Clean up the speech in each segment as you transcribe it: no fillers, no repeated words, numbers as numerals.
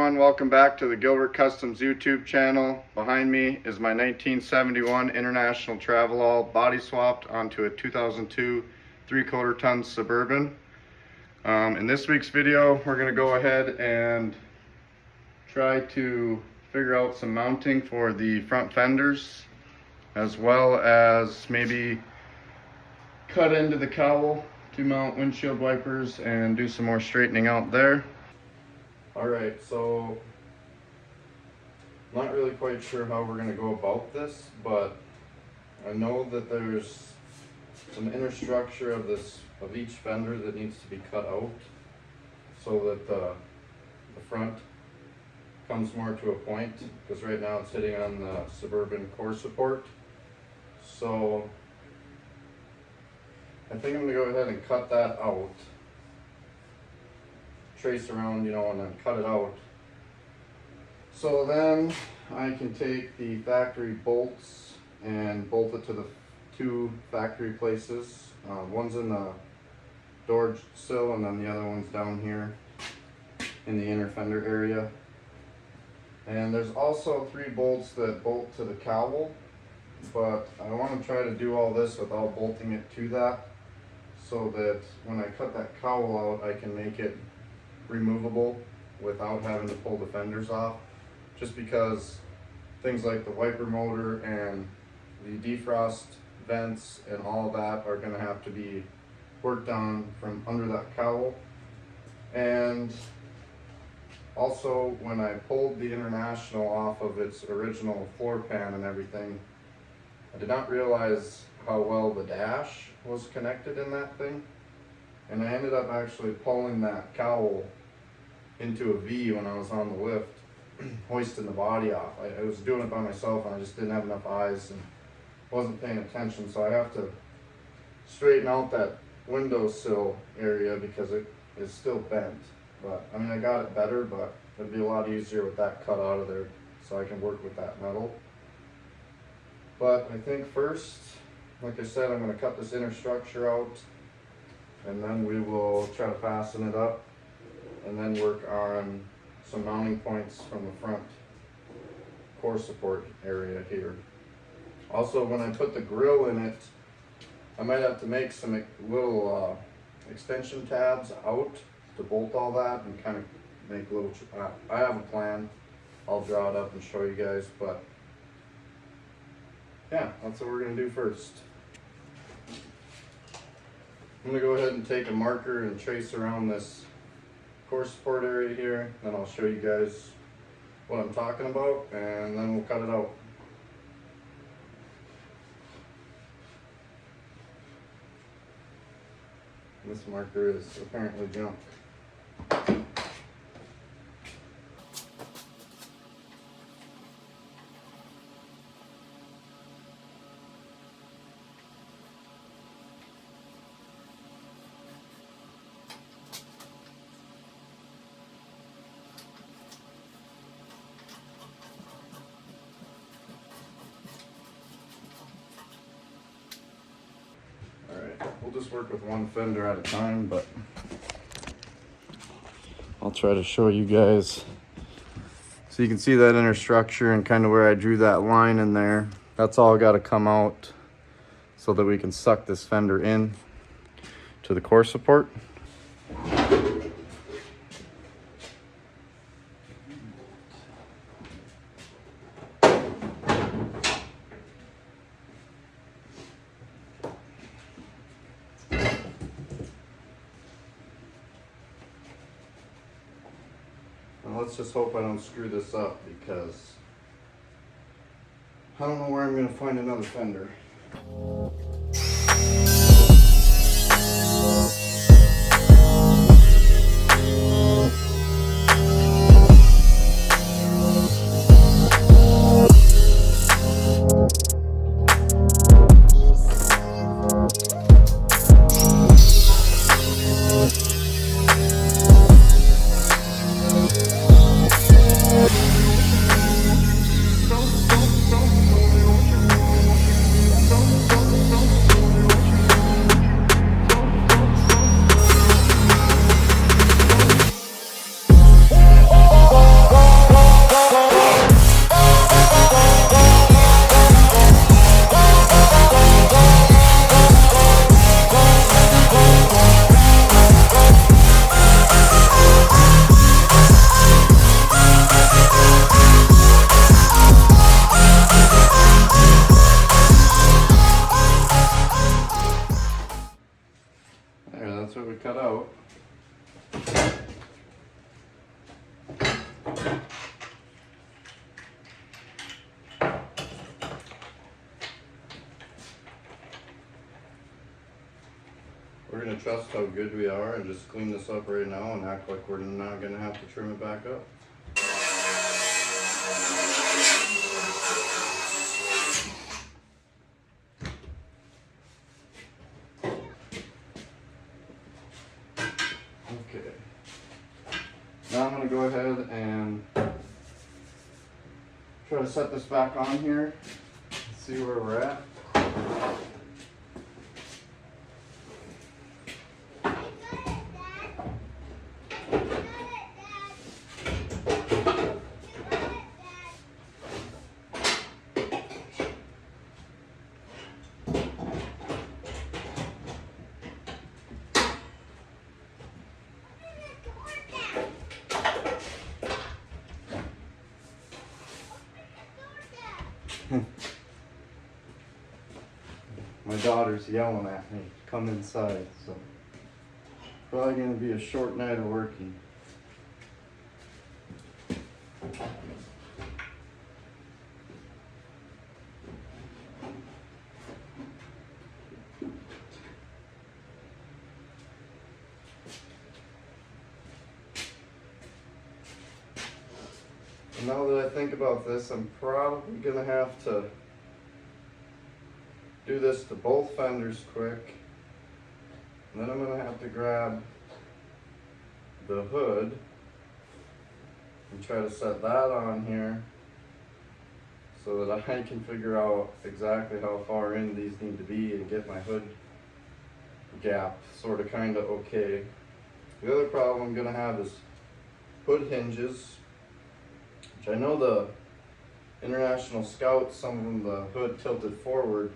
everyone, welcome back to the Gilbert Customs YouTube channel. Behind me is my 1971 International Travelall body swapped onto a 2002 3/4 ton Suburban. In this week's video, we're going to go ahead and try to figure out some mounting for the front fenders, as well as maybe cut into the cowl to mount windshield wipers and do some more straightening out there. Alright, so I'm not really quite sure how we're going to go about this, but I know that there's some inner structure of each fender that needs to be cut out so that the front comes more to a point, because right now it's hitting on the Suburban core support. So I think I'm going to go ahead and cut that out, trace around, and then cut it out. So then I can take the factory bolts and bolt it to the two factory places. One's in the door sill and then the other one's down here in the inner fender area. And there's also 3 bolts that bolt to the cowl, but I want to try to do all this without bolting it to that, so that when I cut that cowl out, I can make it removable without having to pull the fenders off, just because things like the wiper motor and the defrost vents and all of that are going to have to be worked on from under that cowl. And also, when I pulled the International off of its original floor pan and everything, I did not realize how well the dash was connected in that thing, and I ended up actually pulling that cowl into a V when I was on the lift, hoisting the body off. I was doing it by myself and I just didn't have enough eyes and wasn't paying attention, so I have to straighten out that windowsill area because it is still bent. But I mean, I got it better, but it'd be a lot easier with that cut out of there, so I can work with that metal. But I think first, like I said, I'm going to cut this inner structure out, and then we will try to fasten it up, and then work on some mounting points from the front core support area here. Also, when I put the grill in it, I might have to make some little extension tabs out to bolt all that and kind of make little, I have a plan. I'll draw it up and show you guys, but yeah, that's what we're going to do first. I'm going to go ahead and take a marker and trace around this core support area here, then I'll show you guys what I'm talking about, and then we'll cut it out. This marker is apparently junk. We'll just work with one fender at a time, but I'll try to show you guys. So you can see that inner structure and kind of where I drew that line in there. That's all got to come out so that we can suck this fender in to the core support. Let's just hope I don't screw this up, because I don't know where I'm going to find another fender. we're gonna trust how good we are and just clean this up right now and act like we're not gonna have to trim it back up. Okay. Now I'm gonna go ahead and try to set this back on here, see where we're at. My daughter's yelling at me to come inside, so probably gonna be a short night of working. Now that I think about this, I'm probably gonna have to do this to both fenders quick. And then I'm gonna have to grab the hood and try to set that on here so that I can figure out exactly how far in these need to be and get my hood gap sort of kind of okay. The other problem I'm gonna have is hood hinges, which I know the International Scouts, some of them the hood tilted forward,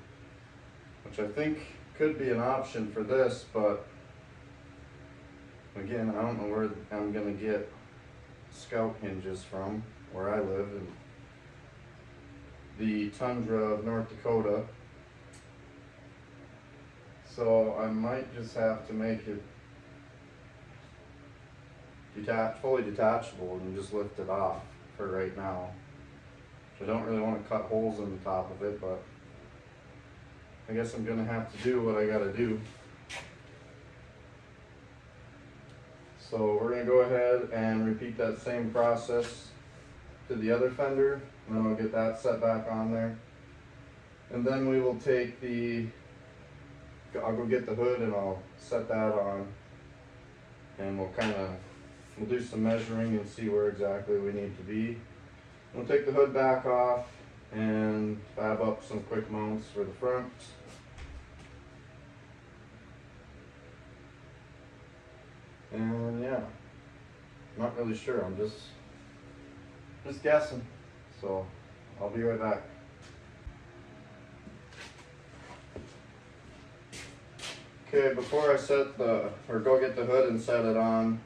which I think could be an option for this, but again, I don't know where I'm gonna get Scout hinges from where I live in the tundra of North Dakota. So I might just have to make it fully detachable and just lift it off for right now. I don't really want to cut holes in the top of it, but I guess I'm gonna have to do what I gotta do. So we're gonna go ahead and repeat that same process to the other fender, and then we'll get that set back on there. And then we will take I'll go get the hood and I'll set that on, and we'll do some measuring and see where exactly we need to be. We'll take the hood back off and fab up some quick mounts for the front. And yeah, I'm not really sure, I'm just guessing. So I'll be right back. Okay, before I go get the hood and set it on,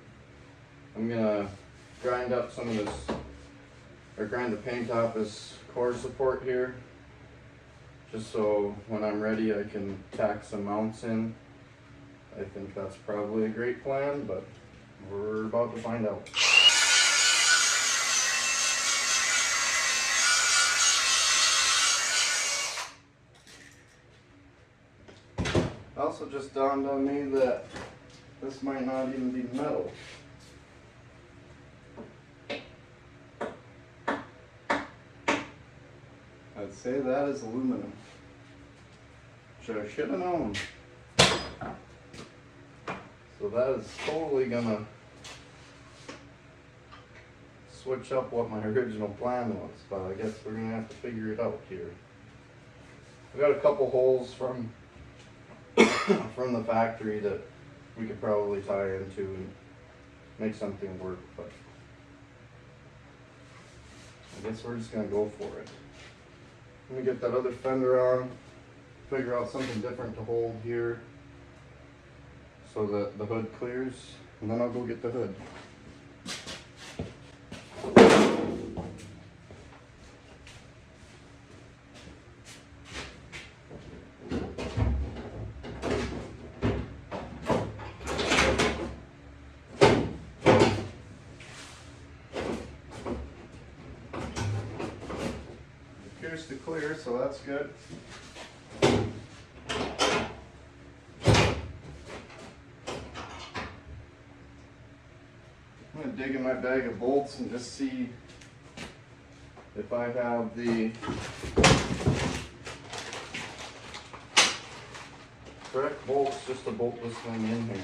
I'm gonna grind up some of this, or grind the paint off this core support here, just so when I'm ready I can tack some mounts in. I think that's probably a great plan, but we're about to find out. Also just dawned on me that this might not even be metal. I'd say that is aluminum, which I should have known. So that is totally gonna switch up what my original plan was, but I guess we're gonna have to figure it out here. I got a couple holes from the factory that we could probably tie into and make something work, but I guess we're just gonna go for it. Let me get that other fender on, figure out something different to hold here so that the hood clears, and then I'll go get the hood. Appears to clear, so that's good. dig in my bag of bolts and just see if I have the correct bolts just to bolt this thing in here.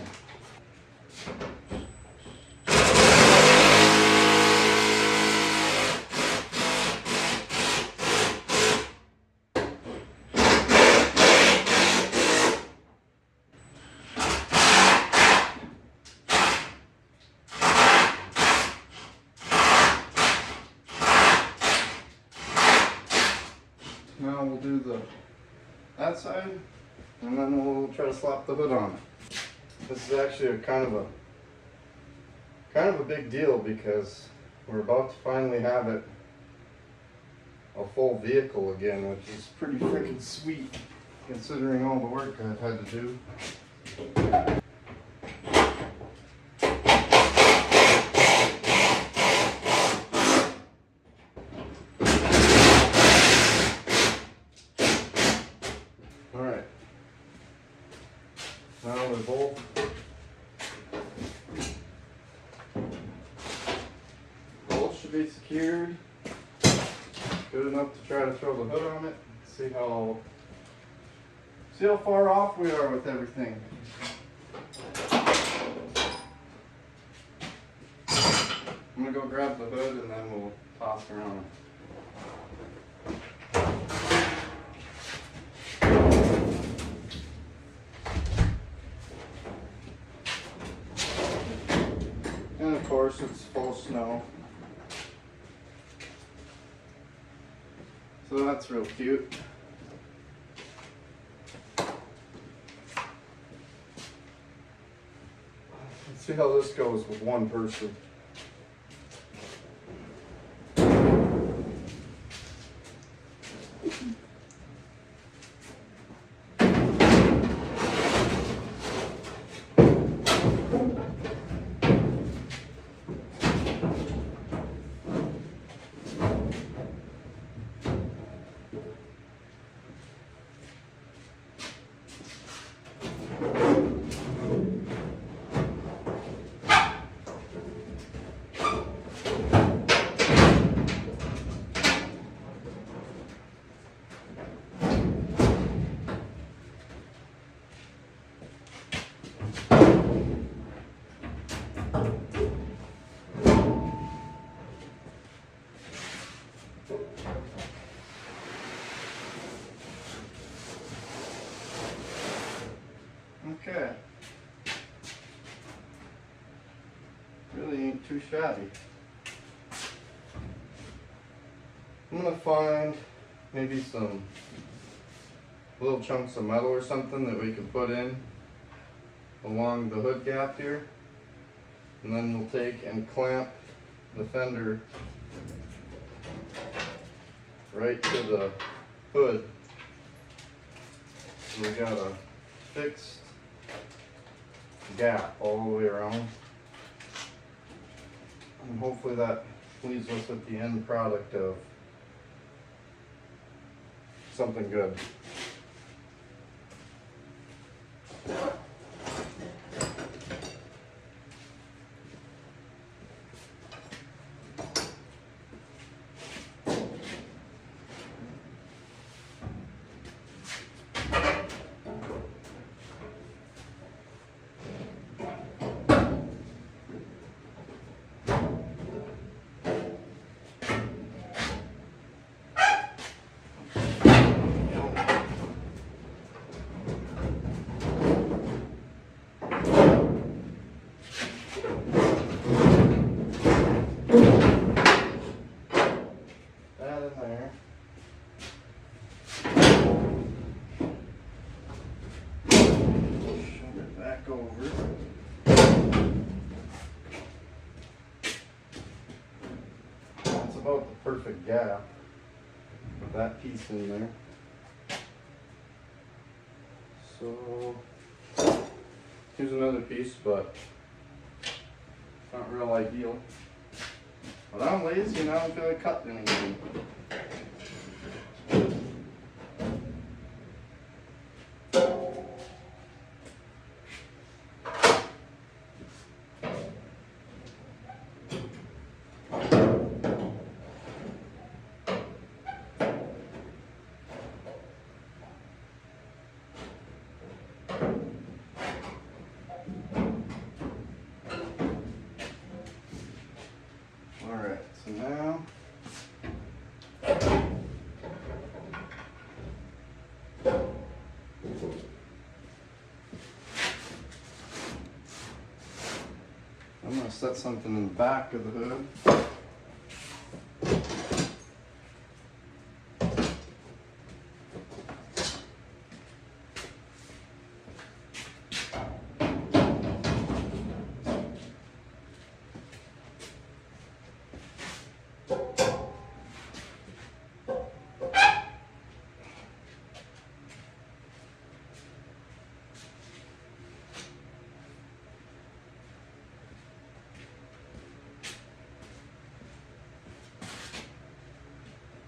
Now we'll do that side, and then we'll try to slap the hood on it. This is actually a kind of a big deal because we're about to finally have it a full vehicle again, which is pretty freaking sweet considering all the work I've had to do. Alright, now they're both should be secured. Good enough to try to throw the hood on it. See how far off we are with everything. I'm gonna go grab the hood and then we'll toss around. And of course it's full of snow. So that's real cute. Let's see how this goes with one person. Okay. Really ain't too shabby. I'm gonna find maybe some little chunks of metal or something that we can put in along the hood gap here. And then we'll take and clamp the fender right to the hood. So we got a fixed gap all the way around. And hopefully that leaves us with the end product of something good. About the perfect gap with that piece in there. So here's another piece, but not real ideal. But I'm lazy and I don't feel like cutting anything. set something in the back of the hood.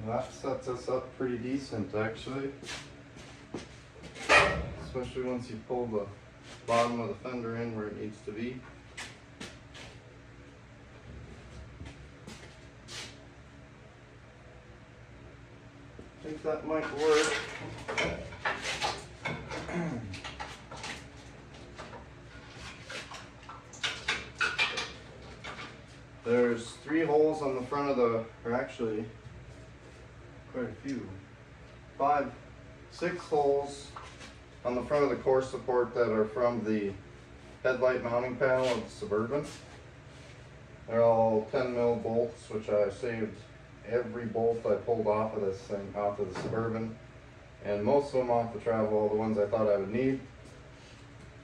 That sets us up pretty decent actually, especially once you pull the bottom of the fender in where it needs to be. I think that might work. There's 3 holes on the front of the, or actually quite a few, 5, 6 holes on the front of the core support that are from the headlight mounting panel of the Suburban. They're all 10 mil bolts, which I saved every bolt I pulled off of this thing, off of the Suburban, and most of them off the Travelall, the ones I thought I would need.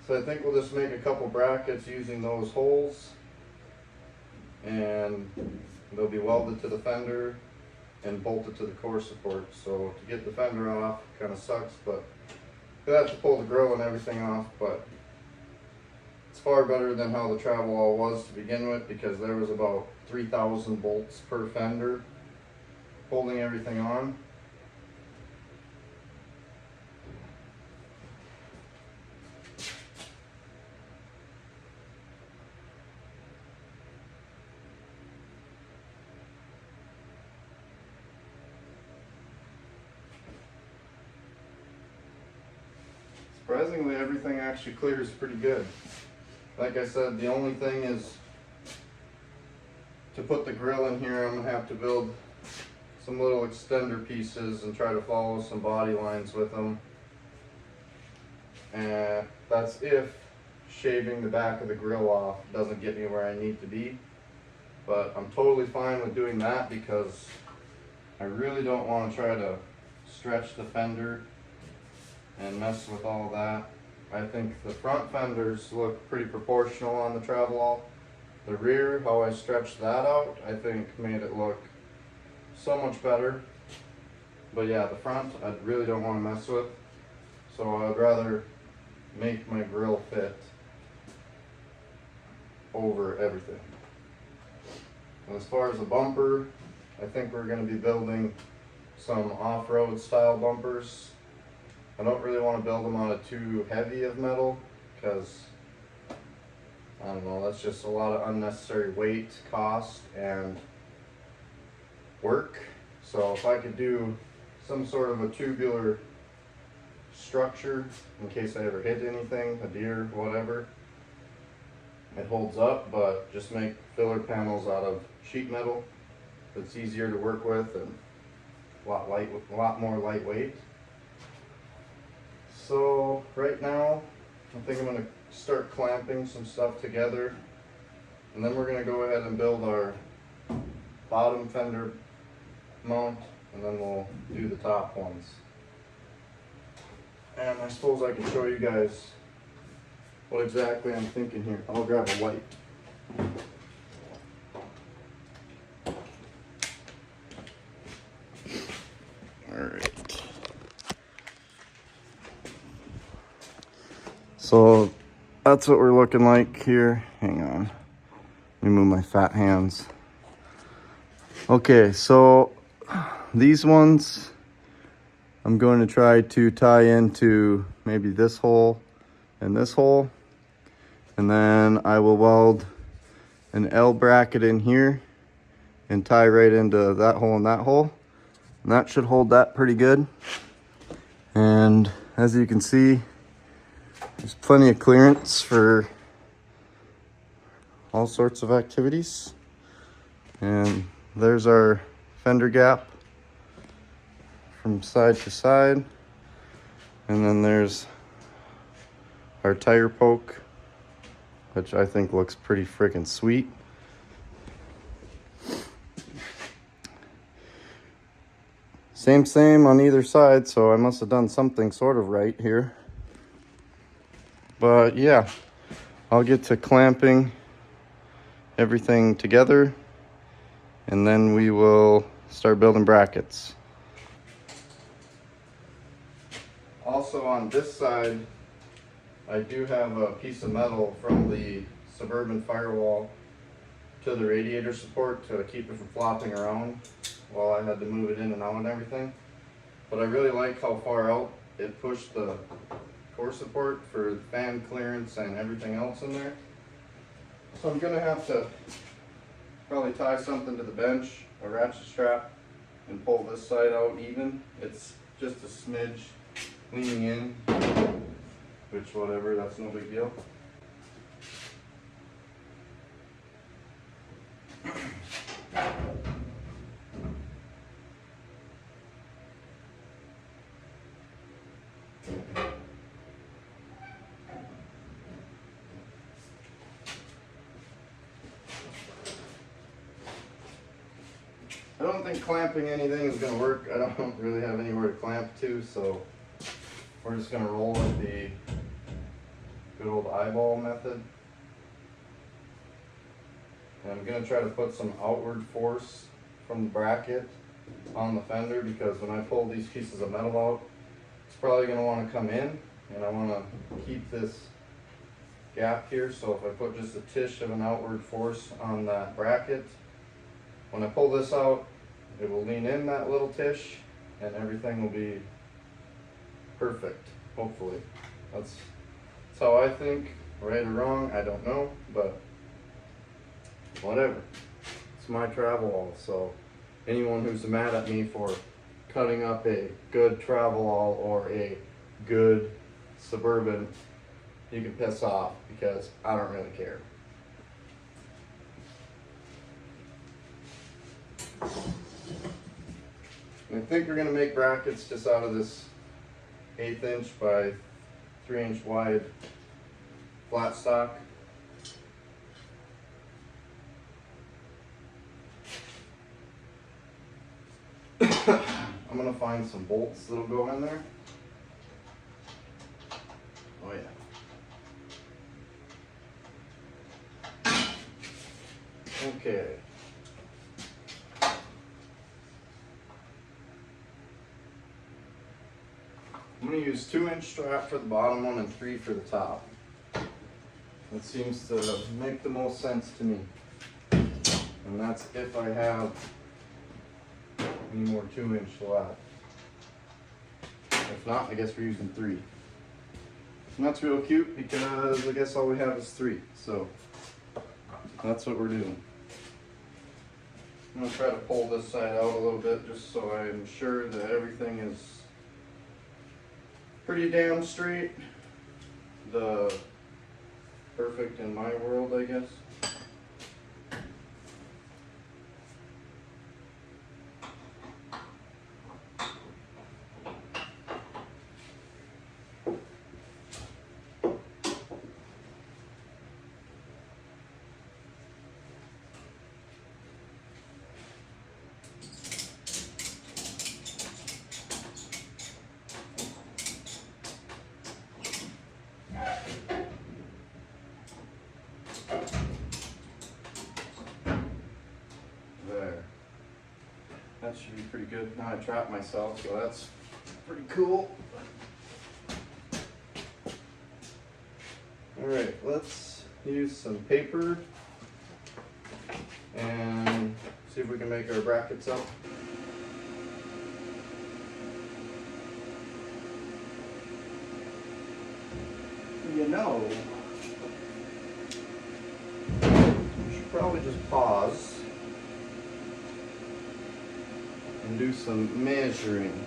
So I think we'll just make a couple brackets using those holes, and they'll be welded to the fender and bolted to the core support. So to get the fender off kind of sucks, but you'll have to pull the grill and everything off, but it's far better than how the Travelall was to begin with, because there was about 3,000 bolts per fender holding everything on. Surprisingly, everything actually clears pretty good. Like I said, the only thing is to put the grill in here, I'm going to have to build some little extender pieces and try to follow some body lines with them. And that's if shaving the back of the grill off doesn't get me where I need to be. But I'm totally fine with doing that, because I really don't want to try to stretch the fender and mess with all that. I think the front fenders look pretty proportional on the Travelall. The rear, how I stretched that out, I think made it look so much better. But yeah, the front I really don't want to mess with, so I'd rather make my grill fit over everything. And as far as the bumper, I think we're going to be building some off-road style bumpers. I don't really want to build them out of too heavy of metal, because I don't know, that's just a lot of unnecessary weight, cost, and work. So if I could do some sort of a tubular structure in case I ever hit anything, a deer, whatever, it holds up, but just make filler panels out of sheet metal. It's easier to work with and a lot more lightweight. So right now, I think I'm going to start clamping some stuff together, and then we're going to go ahead and build our bottom fender mount, and then we'll do the top ones. And I suppose I can show you guys what exactly I'm thinking here. I'll grab a light. Alright. So that's what we're looking like here. Hang on. Let me move my fat hands. Okay, so these ones I'm going to try to tie into maybe this hole and this hole. And then I will weld an L bracket in here and tie right into that hole and that hole. And that should hold that pretty good. And as you can see, there's plenty of clearance for all sorts of activities. And there's our fender gap from side to side. And then there's our tire poke, which I think looks pretty freaking sweet. Same on either side, so I must have done something sort of right here. But yeah, I'll get to clamping everything together, and then we will start building brackets. Also on this side, I do have a piece of metal from the Suburban firewall to the radiator support to keep it from flopping around while I had to move it in and out and everything. But I really like how far out it pushed the core support for fan clearance and everything else in there. So I'm gonna have to probably tie something to the bench, a ratchet strap, and pull this side out even. It's just a smidge leaning in, which whatever, that's no big deal. I don't think clamping anything is going to work. I don't really have anywhere to clamp to, so we're just going to roll with the good old eyeball method. And I'm going to try to put some outward force from the bracket on the fender, because when I pull these pieces of metal out, it's probably going to want to come in, and I want to keep this gap here. So if I put just a tish of an outward force on that bracket, when I pull this out, it will lean in that little tish and everything will be perfect, hopefully. That's how I think. Right or wrong, I don't know, but whatever. It's my Travelall, so anyone who's mad at me for cutting up a good Travelall or a good Suburban, you can piss off, because I don't really care. And I think we're going to make brackets just out of this 1/8 inch by 3 inch wide flat stock. I'm going to find some bolts that'll go in there. Oh yeah. Okay. I'm going to use 2-inch strap for the bottom one and 3 for the top. That seems to make the most sense to me. And that's if I have any more 2-inch left. If not, I guess we're using 3. And that's real cute, because I guess all we have is 3. So that's what we're doing. I'm going to try to pull this side out a little bit just so I'm sure that everything is pretty damn straight. The perfect in my world, I guess. That should be pretty good. Now I trapped myself, so that's pretty cool. Alright, let's use some paper and see if we can make our brackets up. You know, we should probably just pause and do some measuring.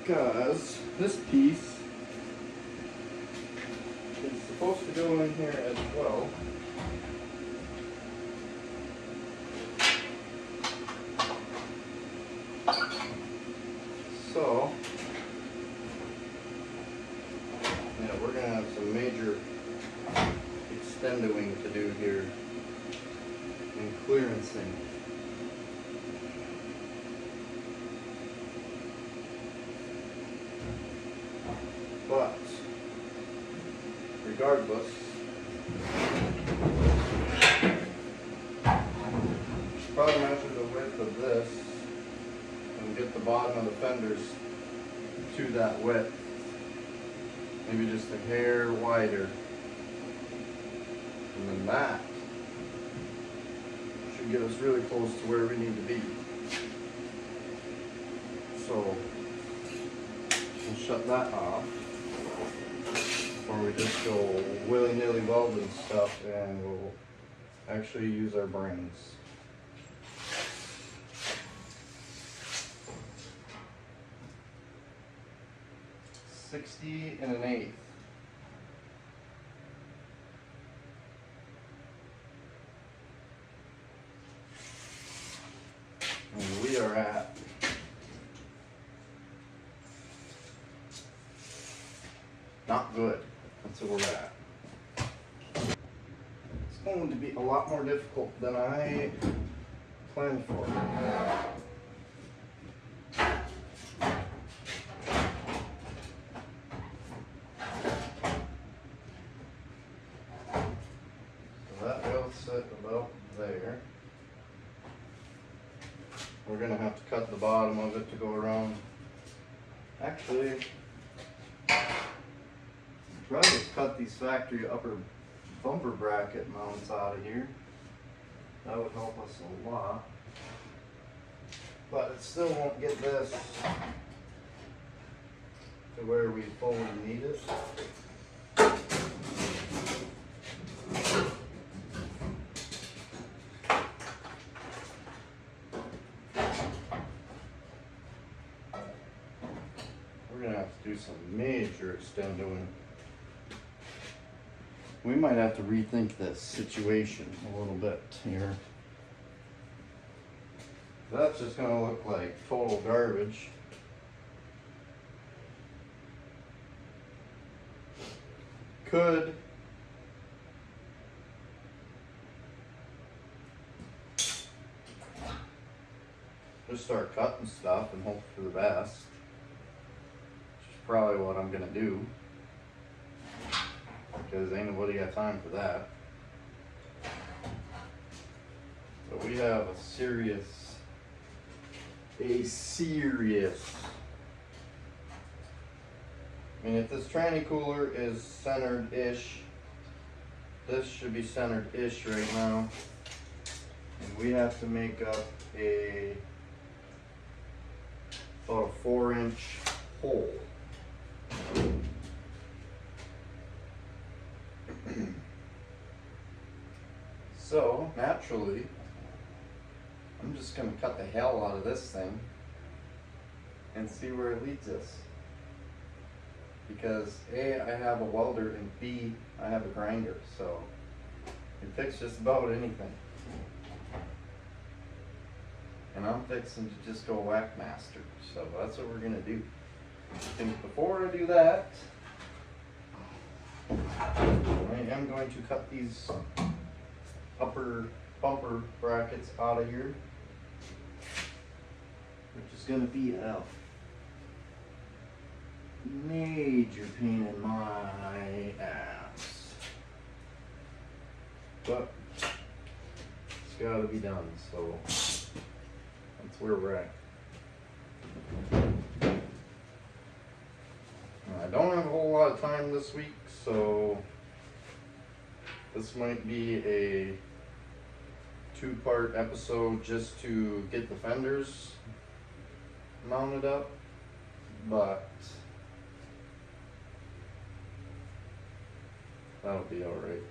Because this piece is supposed to go in here as well. So Yeah, we're gonna have some major extendoing to do here and clearancing. But regardless, should probably measure the width of this and get the bottom of the fenders to that width. Maybe just a hair wider. And then that should get us really close to where we need to be. So we'll shut that off before we just go willy-nilly welding stuff, and we'll actually use our brains. $60 1/8. And we are at not good. That's where we're at. It's going to be a lot more difficult than I planned for. So that will sit about there. We're going to have to cut the bottom of it to go around. Actually, probably just cut these factory upper bumper bracket mounts out of here. That would help us a lot. But it still won't get this to where we fully need it. We're gonna have to do some major extendoing. We might have to rethink this situation a little bit here. That's just gonna look like total garbage. Could just start cutting stuff and hope for the best, which is probably what I'm gonna do, because ain't nobody got time for that. But we have a serious, I mean, if this tranny cooler is centered-ish, this should be centered-ish right now. And we have to make up about a 4-inch hole. So, naturally, I'm just going to cut the hell out of this thing and see where it leads us. Because A, I have a welder, and B, I have a grinder, so it fixes just about anything. And I'm fixing to just go whack master, so that's what we're going to do. And before I do that, I am going to cut these upper bumper brackets out of here, which is going to be a major pain in my ass. But it's got to be done, so that's where we're at. I don't have a whole lot of time this week, so this might be a 2-part episode just to get the fenders mounted up, but that'll be alright.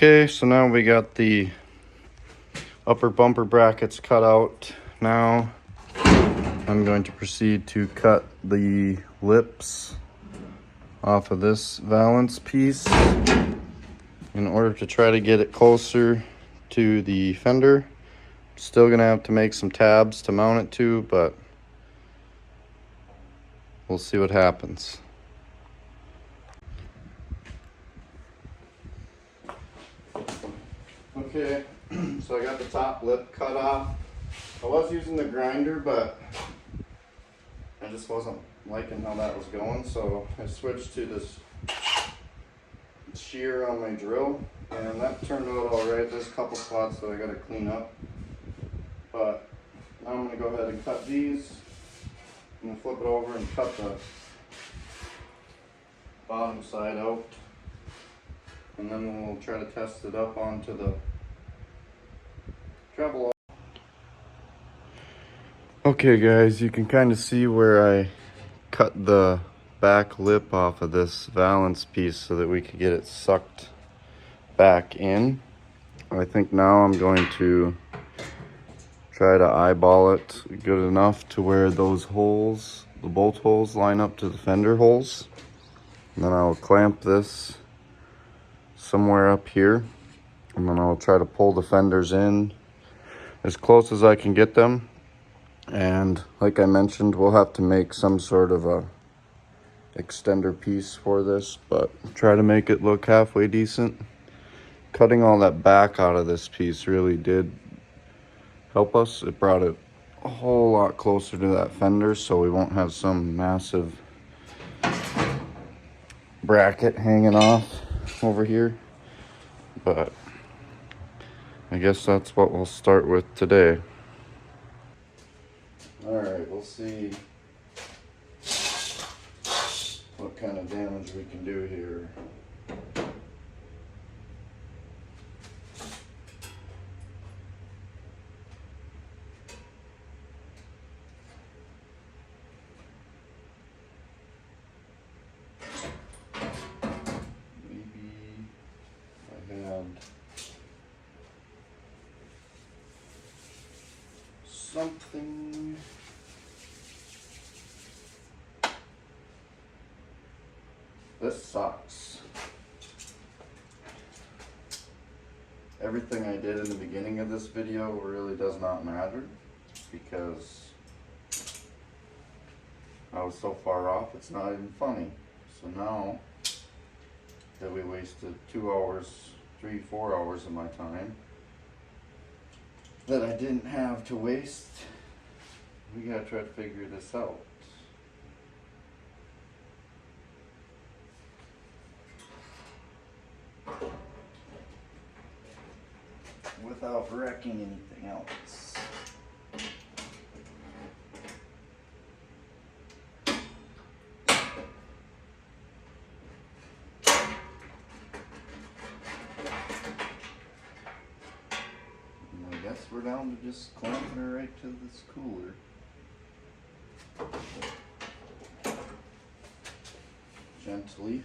Okay, so now we got the upper bumper brackets cut out. Now I'm going to proceed to cut the lips off of this valance piece in order to try to get it closer to the fender. Still gonna have to make some tabs to mount it to, but we'll see what happens. Okay, so I got the top lip cut off. I was using the grinder, but I just wasn't liking how that was going, so I switched to this shear on my drill, and that turned out all right. There's a couple spots that I gotta clean up, but now I'm gonna go ahead and cut these. I'm gonna flip it over and cut the bottom side out, and then we'll try to test it up onto the Travelall. Okay guys, you can kind of see where I cut the back lip off of this valance piece so that we could get it sucked back in. I think now I'm going to try to eyeball it good enough to where those holes, the bolt holes, line up to the fender holes. And then I'll clamp this somewhere up here, and then I'll try to pull the fenders in as close as I can get them. And like I mentioned, we'll have to make some sort of a extender piece for this, but try to make it look halfway decent. Cutting all that back out of this piece really did help us. It brought it a whole lot closer to that fender, so we won't have some massive bracket hanging off over here. But I guess that's what we'll start with today. Alright, we'll see what kind of damage we can do here. Maybe I had something. This sucks. Everything I did in the beginning of this video really does not matter because I was so far off, it's not even funny. So now that we wasted 2 hours, 3-4 hours of my time that I didn't have to waste, we gotta try to figure this out. Without wrecking anything else. And I guess we're down to just clamping her right to this cooler. Gently.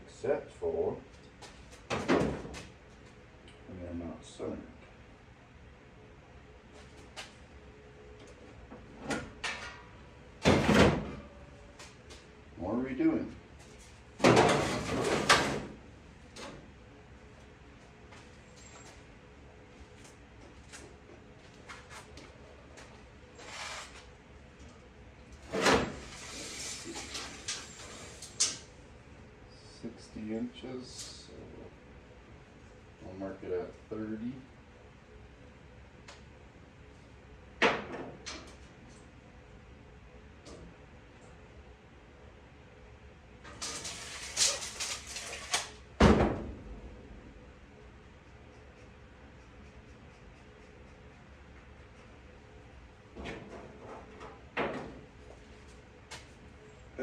Except for they're not centered. What are we doing? Inches, so I'll mark it at 30.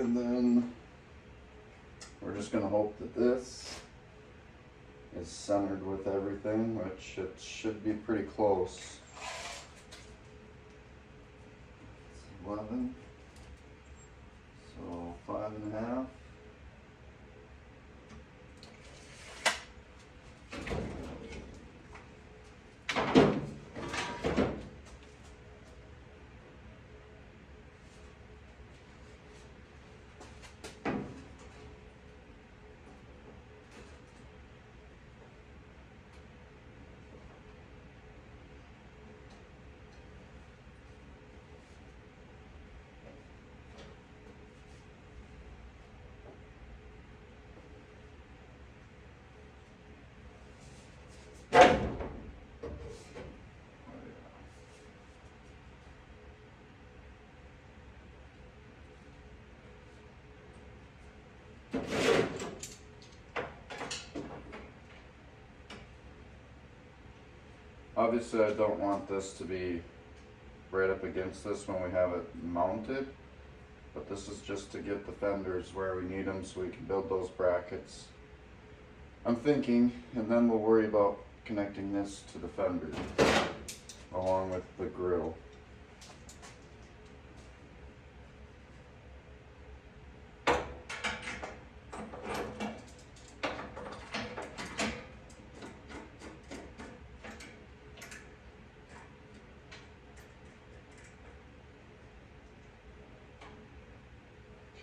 And then we're just gonna hope that this is centered with everything, which it should be pretty close. It's 11, so 5.5. Obviously I don't want this to be right up against this when we have it mounted, but this is just to get the fenders where we need them so we can build those brackets. I'm thinking, and then we'll worry about connecting this to the fender along with the grill.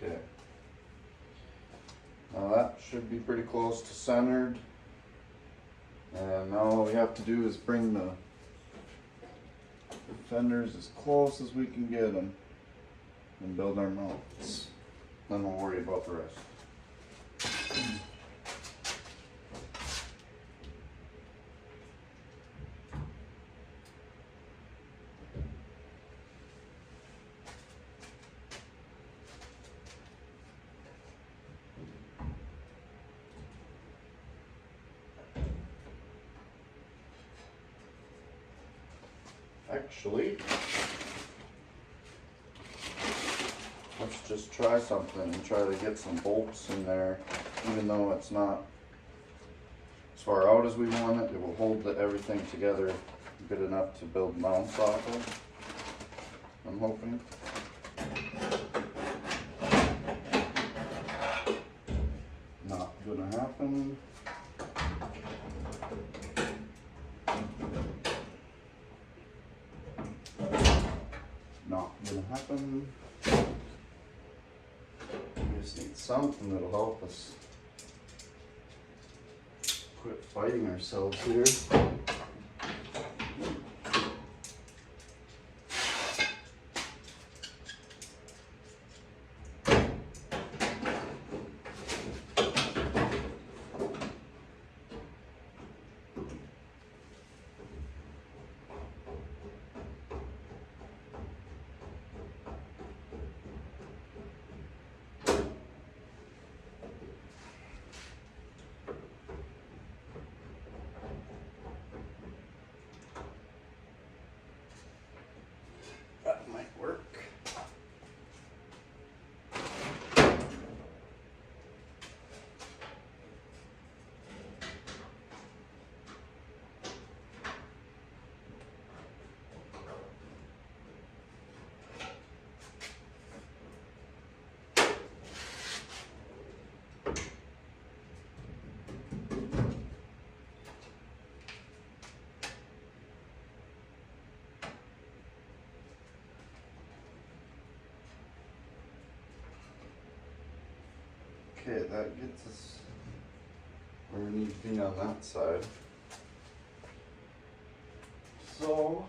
Okay, now that should be pretty close to centered, and now all we have to do is bring the fenders as close as we can get them and build our mounts. Then we'll worry about the rest. Actually, let's just try something and try to get some bolts in there, even though it's not as far out as we want it. It will hold everything together good enough to build mounts off of, I'm hoping. Not gonna happen. Not gonna happen. We just need something that'll help us quit fighting ourselves here. That might work. Okay, that gets us where we need to be on that side. So,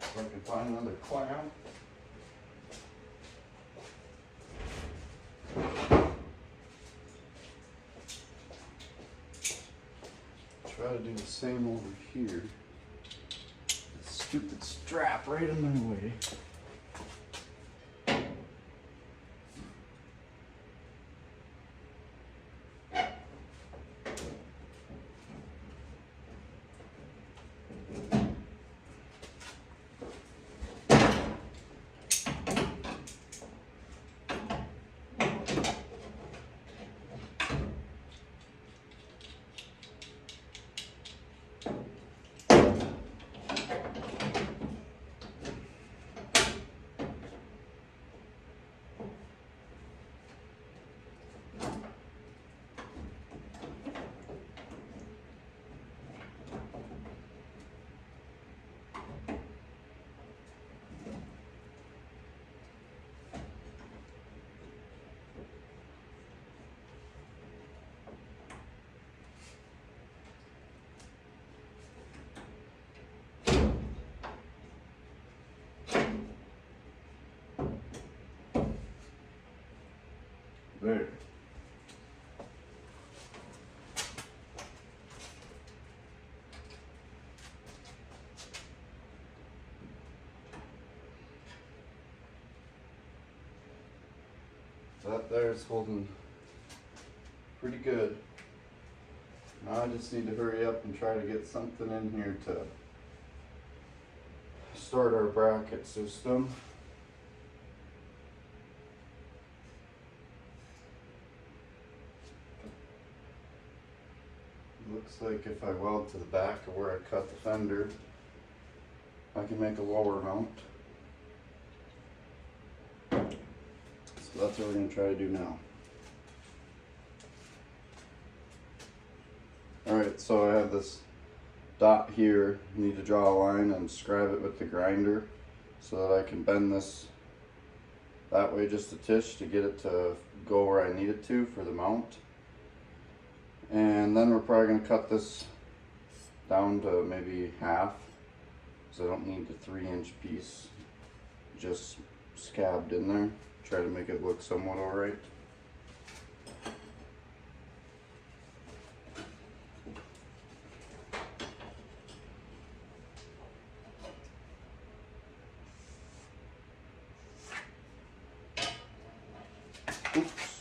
if I can find another clamp. Try to do the same over here. That stupid strap right in my way. There. That there is holding pretty good. Now I just need to hurry up and try to get something in here to start our bracket system. Looks like if I weld to the back of where I cut the fender, I can make a lower mount. So that's what we're going to try to do now. Alright, so I have this dot here. I need to draw a line and scribe it with the grinder so that I can bend this that way just a tish to get it to go where I need it to for the mount. And then we're probably going to cut this down to maybe half, because I don't need the 3-inch piece just scabbed in there. Try to make it look somewhat alright. Oops.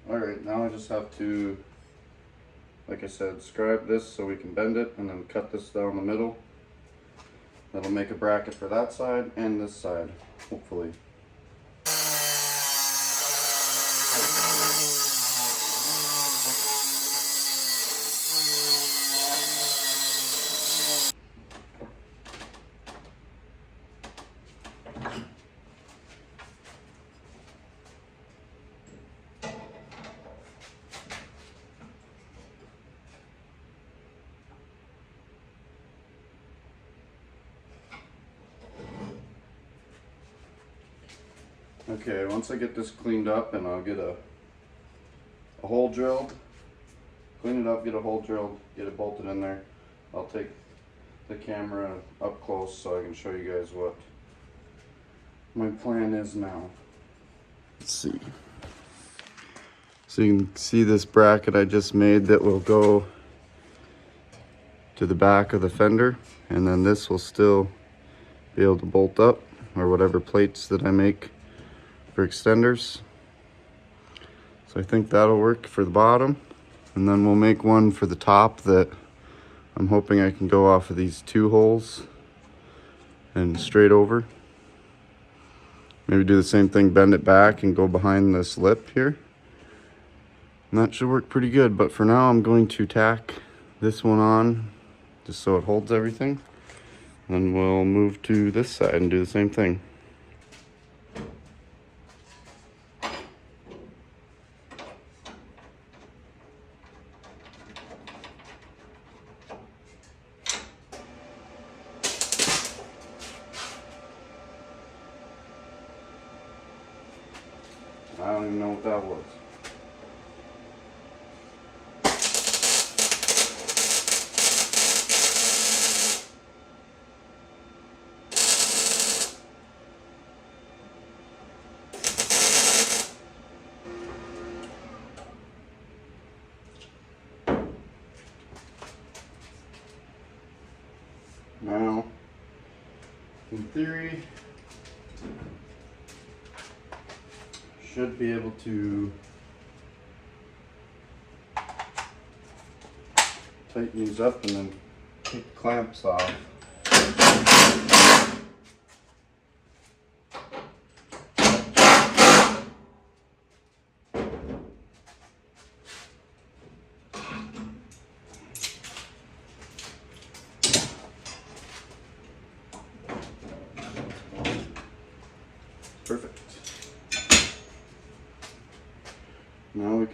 Alright, now I just have to, like I said, scribe this so we can bend it and then cut this down the middle. That'll make a bracket for that side and this side, hopefully. Okay, once I get this cleaned up and I'll get a hole drilled, clean it up, get a hole drilled, get it bolted in there, I'll take the camera up close so I can show you guys what my plan is now. Let's see. So you can see this bracket I just made that will go to the back of the fender, and then this will still be able to bolt up, or whatever plates that I make for extenders. So I think that'll work for the bottom, and then we'll make one for the top that I'm hoping I can go off of these 2 holes and straight over. Maybe do the same thing, bend it back and go behind this lip here. And that should work pretty good, but for now I'm going to tack this one on just so it holds everything. Then we'll move to this side and do the same thing. I don't even know what that was. Now, in theory, should be able to tighten these up and then take the clamps off.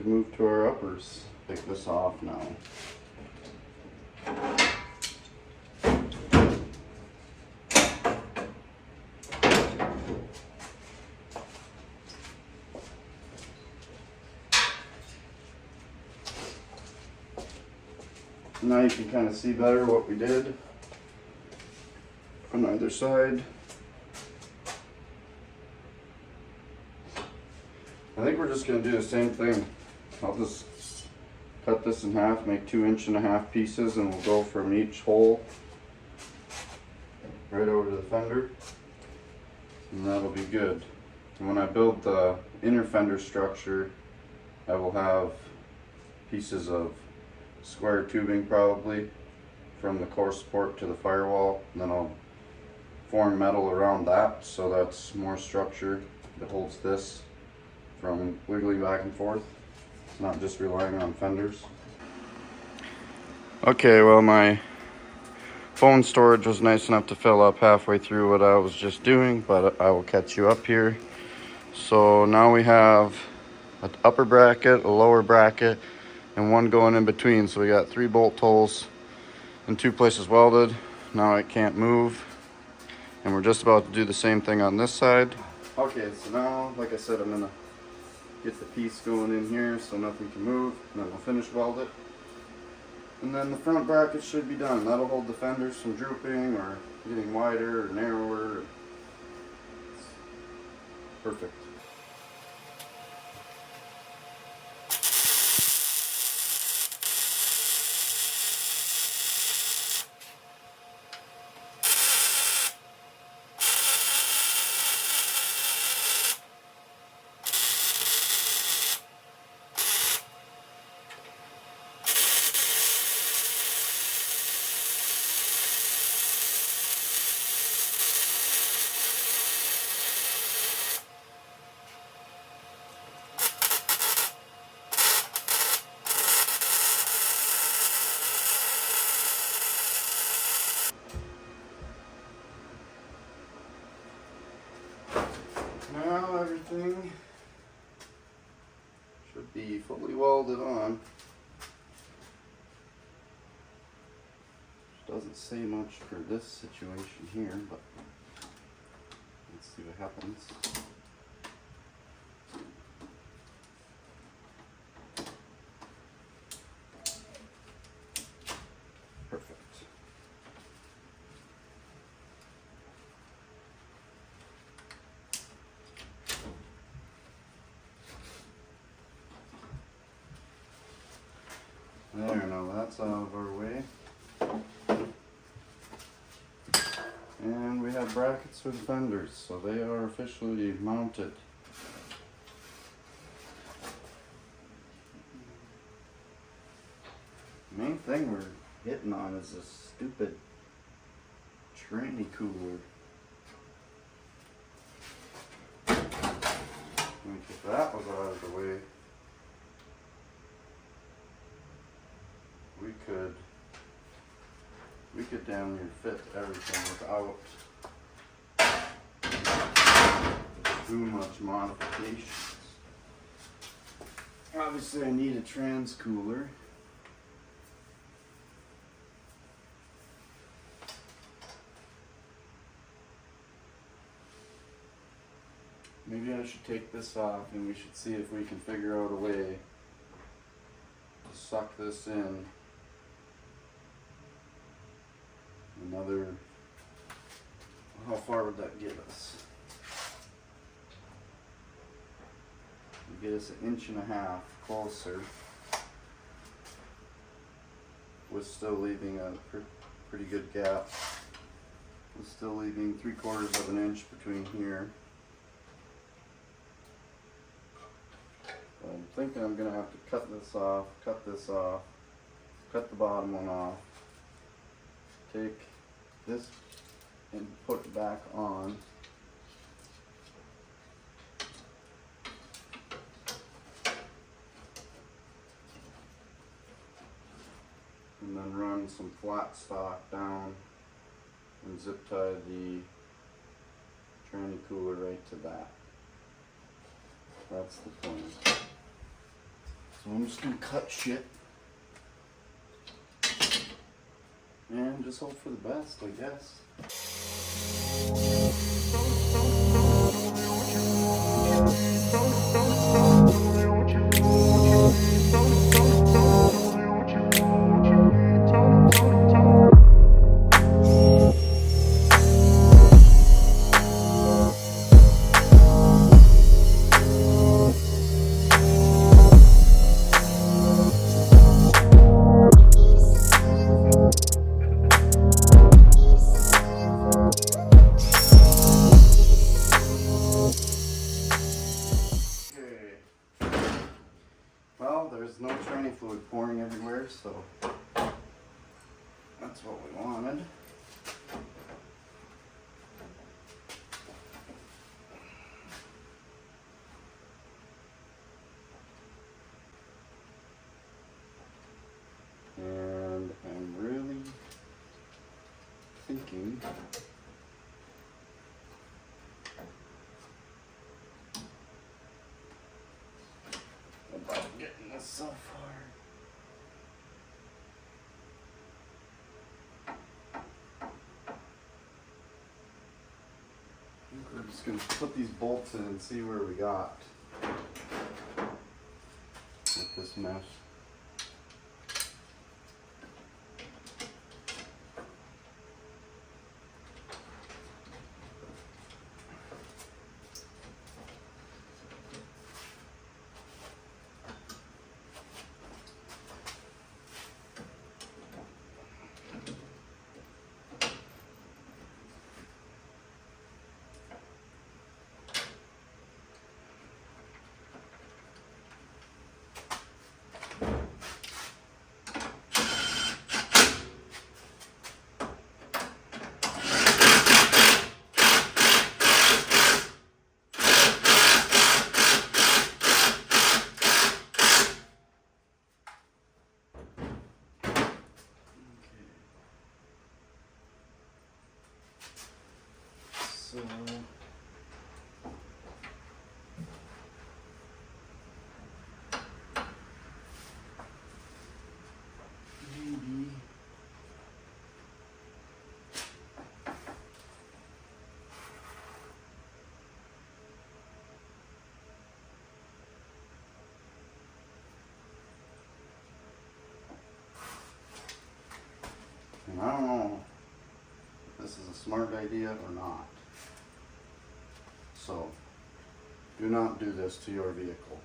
can move to our uppers. Take this off now. Now you can kind of see better what we did on either side. I think we're just going to do the same thing. I'll just cut this in half, make 2.5-inch pieces, and we'll go from each hole right over to the fender, and that'll be good. And when I build the inner fender structure, I will have pieces of square tubing probably from the core support to the firewall, and then I'll form metal around that so that's more structure that holds this from wiggling back and forth. It's not just relying on fenders. Okay, well, my phone storage was nice enough to fill up halfway through what I was just doing, but I will catch you up here. So now we have an upper bracket, a lower bracket, and one going in between. So we got 3 bolt holes and 2 places welded. Now it can't move. And we're just about to do the same thing on this side. Okay, so now, like I said, I'm gonna get the piece going in here so nothing can move, and then we'll finish weld it. And then the front bracket should be done. That'll hold the fenders from drooping or getting wider or narrower. It's perfect. Now everything should be fully welded on. Doesn't say much for this situation here, but let's see what happens. Perfect. There, now that's out of our way. And we have brackets for the fenders, so they are officially mounted. The main thing we're hitting on is this stupid tranny cooler. And if that was out of the way, we could damn near fit everything without too much modifications. Obviously I need a trans cooler. Maybe I should take this off and we should see if we can figure out a way to suck this in. Another, how far would that get us? It'd get us 1.5 inches closer, with still leaving a pretty good gap. With still leaving 3/4 of an inch between here. I'm thinking I'm gonna have to cut this off, cut the bottom one off, take this and put it back on. And then run some flat stock down and zip tie the tranny cooler right to that. That's the plan. So I'm just gonna cut shit and just hope for the best, I guess. Well, there's no training fluid pouring everywhere, so that's what we wanted. And I'm really thinking about getting this so far. I think we're just going to put these bolts in and see where we got with this mesh. So maybe and I don't know if this is a smart idea or not. So, do not do this to your vehicle.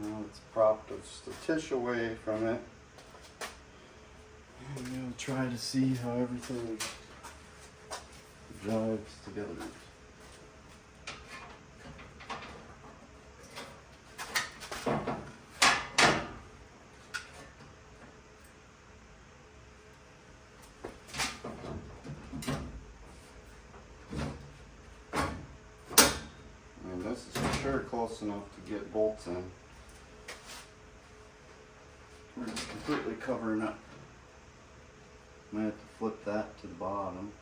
Now it's propped just a tish away from it. I'm going to try to see how everything jives together. And this is for sure close enough to get bolts in. We're just completely covering up. Might have to flip that to the bottom.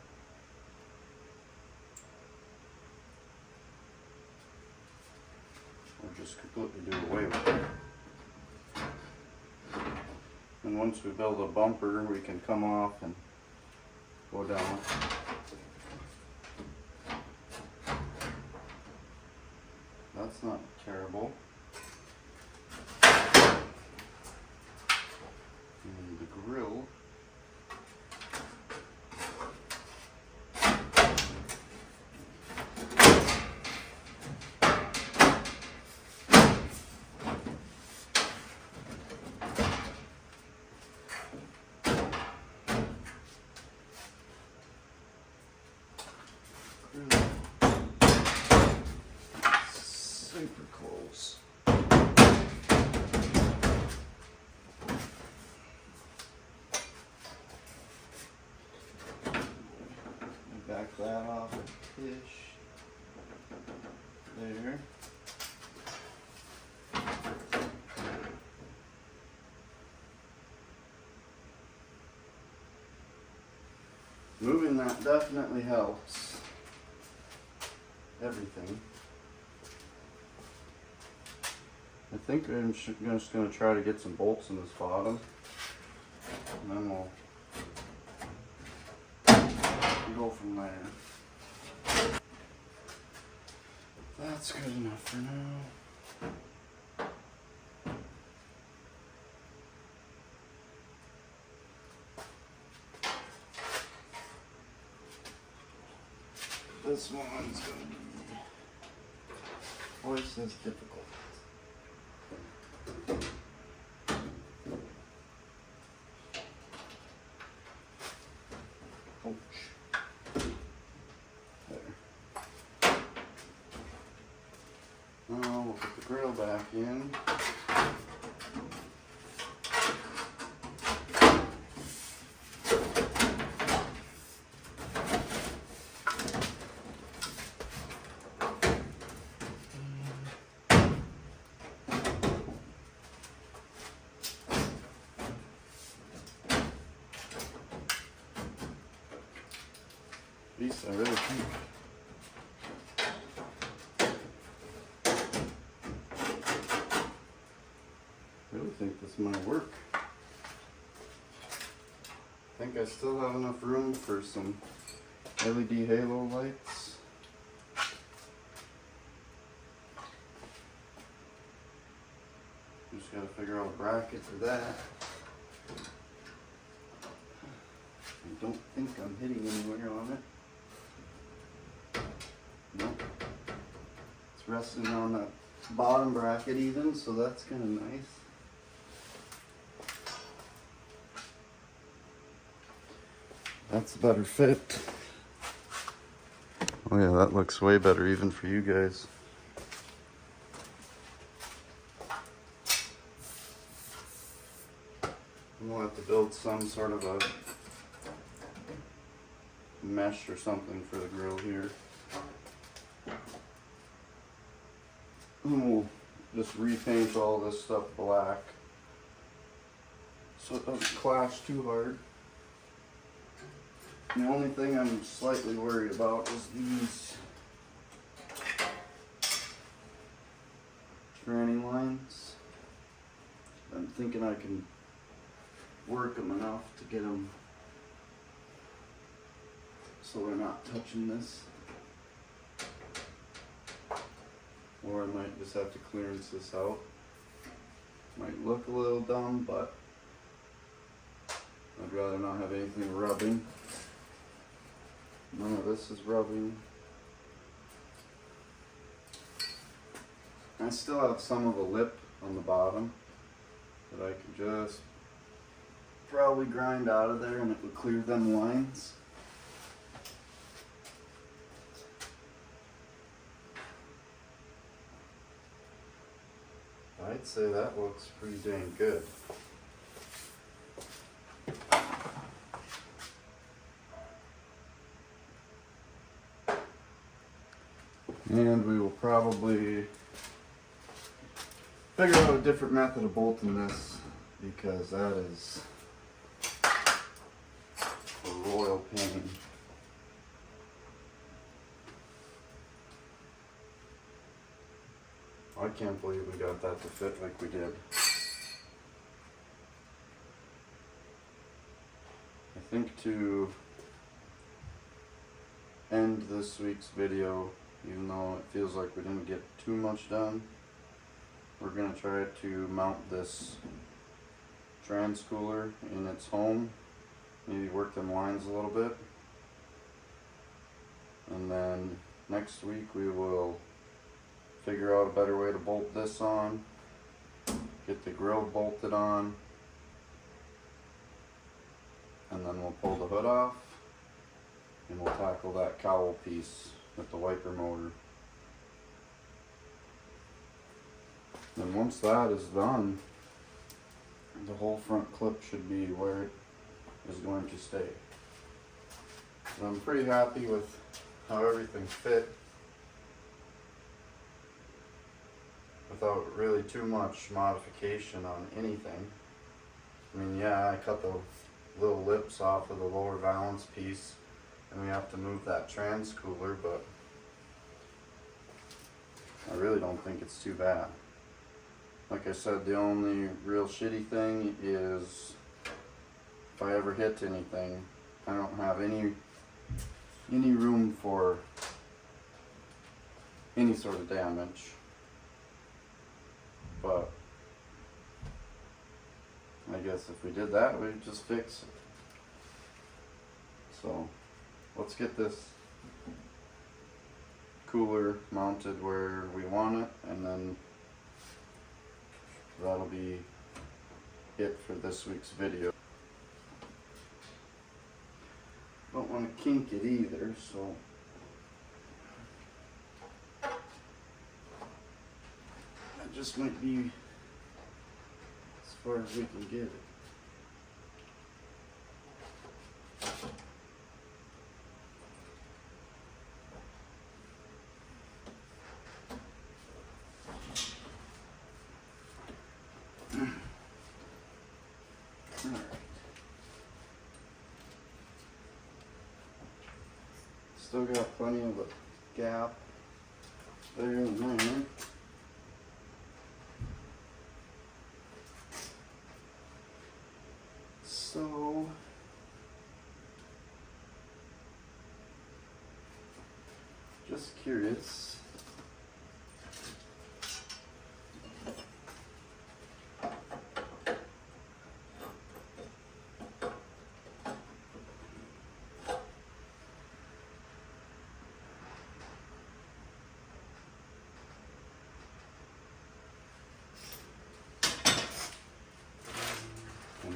Or just completely do away with it. And once we build a bumper, we can come off and go down. That's not terrible. And the grill. Super close. there. Moving that definitely helps everything. I think I'm just going to try to get some bolts in this bottom, and then we'll go from there. That's good enough for now. This one's going to be twice as difficult. Now we'll put the grill back in. At least I really think. I think this might work. I think I still have enough room for some LED halo lights. Just gotta figure out a bracket for that. I don't think I'm hitting anywhere on it. Nope. It's resting on that bottom bracket even, so that's kind of nice. That's a better fit. Oh yeah, that looks way better even for you guys. We'll have to build some sort of a mesh or something for the grill here. And we'll just repaint all this stuff black so it doesn't clash too hard. The only thing I'm slightly worried about is these tranny lines. I'm thinking I can work them enough to get them so they're not touching this. Or I might just have to clearance this out. Might look a little dumb, but I'd rather not have anything rubbing. None of this is rubbing. I still have some of a lip on the bottom that I could just probably grind out of there and it would clear them lines. I'd say that looks pretty dang good. And we will probably figure out a different method of bolting this because that is a royal pain. I can't believe we got that to fit like we did. I think to end this week's video, even though it feels like we didn't get too much done, we're going to try to mount this trans cooler in its home, maybe work them lines a little bit, and then next week we will figure out a better way to bolt this on, get the grill bolted on, and then we'll pull the hood off and we'll tackle that cowl piece with the wiper motor. And once that is done, the whole front clip should be where it is going to stay. So I'm pretty happy with how everything fit. without really too much modification on anything. I mean, yeah, I cut the little lips off of the lower valance piece, and we have to move that trans cooler, but I really don't think it's too bad. Like I said, the only real shitty thing is if I ever hit anything, I don't have any room for any sort of damage. But I guess if we did that, we'd just fix it. So let's get this cooler mounted where we want it, and then that'll be it for this week's video. Don't want to kink it either, so that just might be as far as we can get it. Alright. Still got plenty of a gap there and there. So just curious.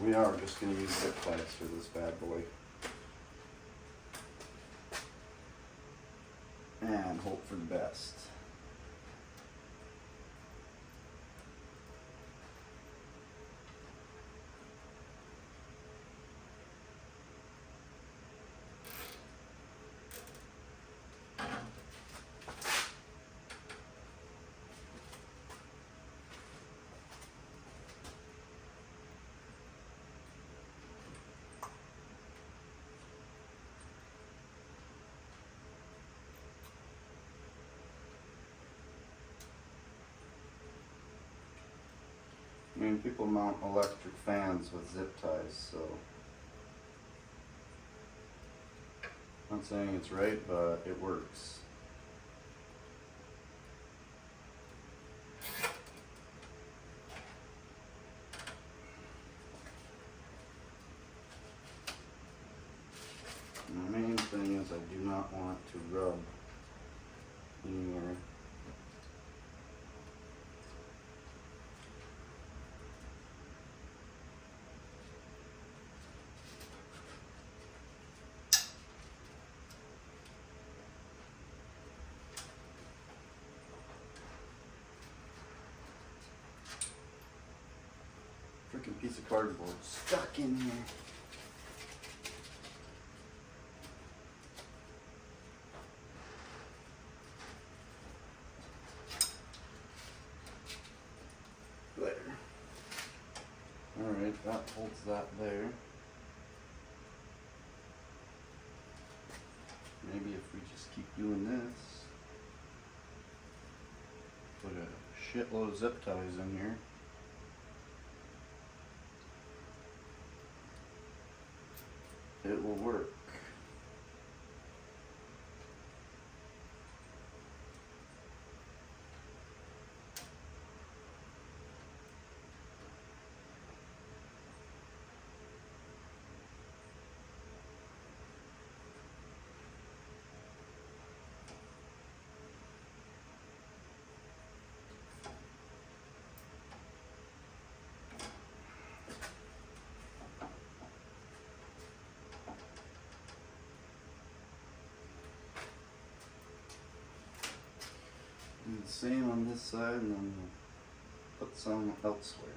We are just going to use zip ties for this bad boy. And hope for the best. I mean, people mount electric fans with zip ties, so I'm not saying it's right, but it works. And the main thing is I do not want to rub anywhere. Freaking piece of cardboard stuck in here. There. Alright, that holds that there. Maybe if we just keep doing this, put a shitload of zip ties in here. It will work. And the same on this side, and then we'll put some elsewhere.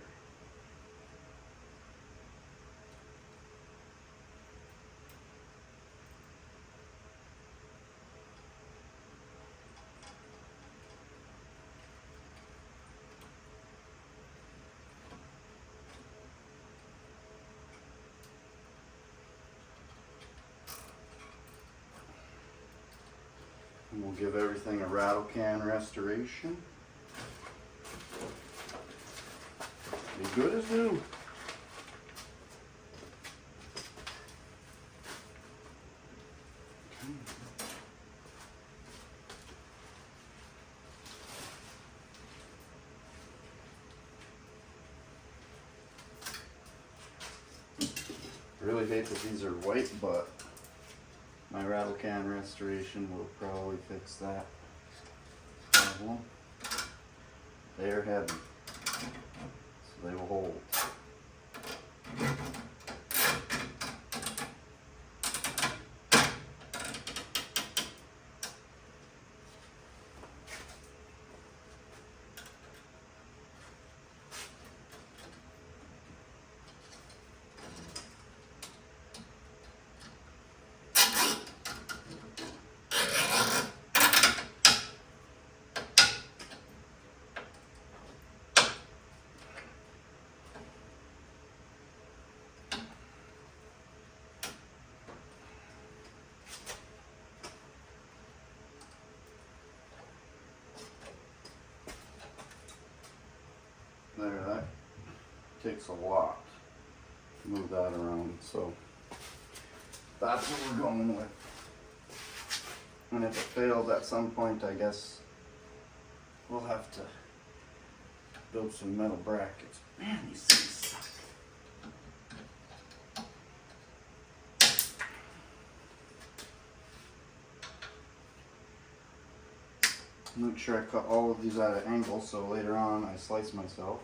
We'll give everything a rattle can restoration. Be good as new. I really hate that these are white, but my rattle can restoration will probably fix that problem. They are heavy, so they will hold. There, that takes a lot to move that around, so that's what we're going with. And if it fails at some point, I guess we'll have to build some metal brackets. Man, these things suck. Make sure I cut all of these at an angle so later on I slice myself.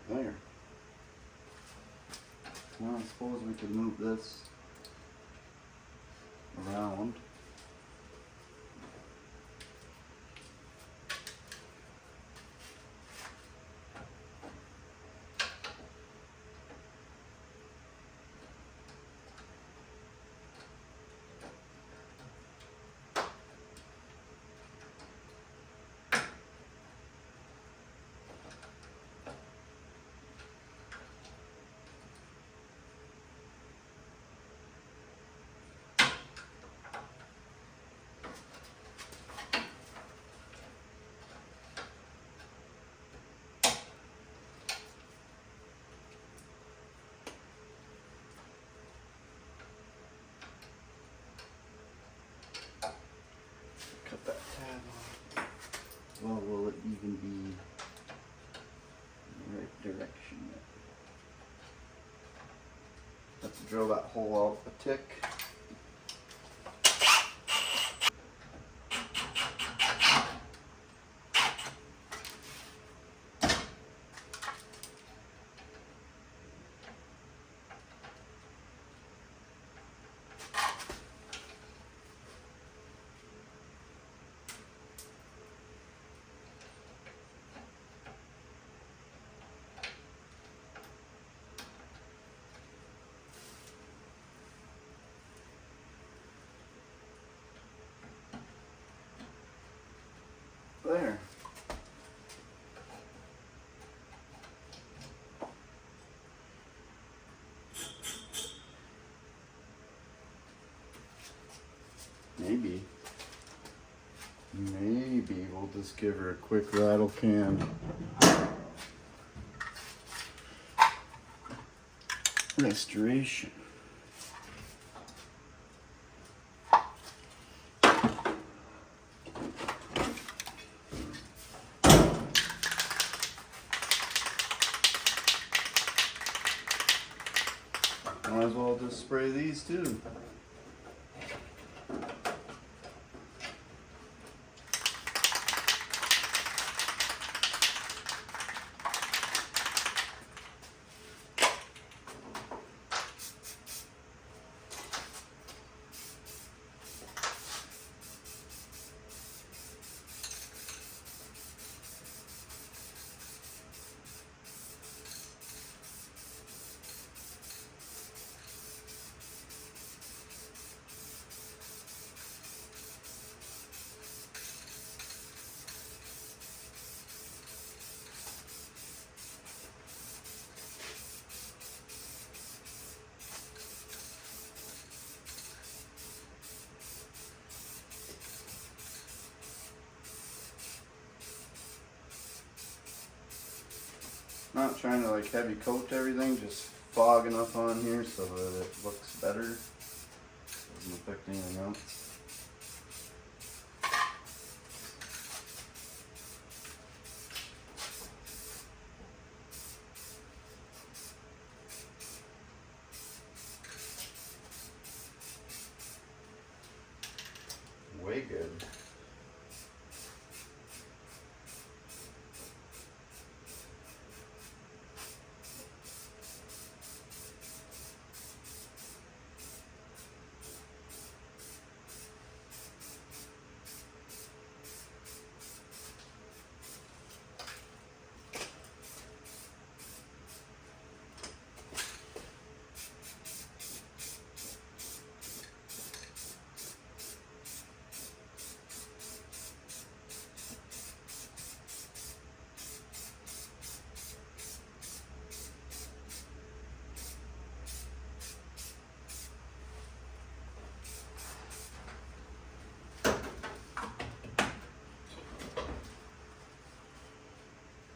There. Well, I suppose we could move this around. Cut that tab off. Well, will it even be in the right direction yet? Have to drill that hole out a tick. There. Maybe we'll just give her a quick rattle can restoration. Might as well just spray these too. Not trying to like heavy coat everything, just fog enough on here so that it looks better. Doesn't affect anything else. Way good.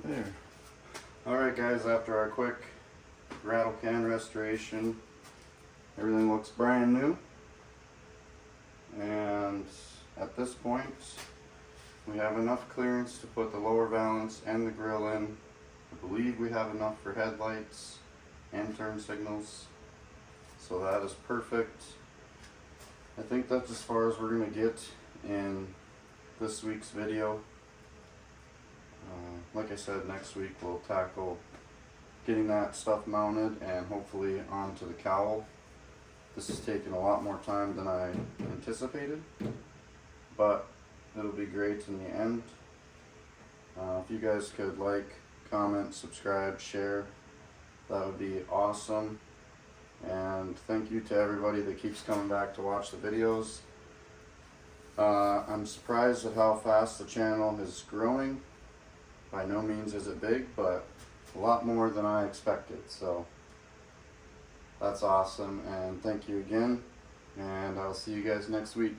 There. Alright guys, after our quick rattle can restoration, everything looks brand new. And at this point, we have enough clearance to put the lower valance and the grill in. I believe we have enough for headlights and turn signals. So that is perfect. I think that's as far as we're going to get in this week's video. Like I said, next week we'll tackle getting that stuff mounted and hopefully onto the cowl. This has taken a lot more time than I anticipated, but it'll be great in the end. If you guys could like, comment, subscribe, share, that would be awesome. And thank you to everybody that keeps coming back to watch the videos. I'm surprised at how fast the channel is growing. By no means is it big, but a lot more than I expected, so that's awesome. And thank you again, and I'll see you guys next week.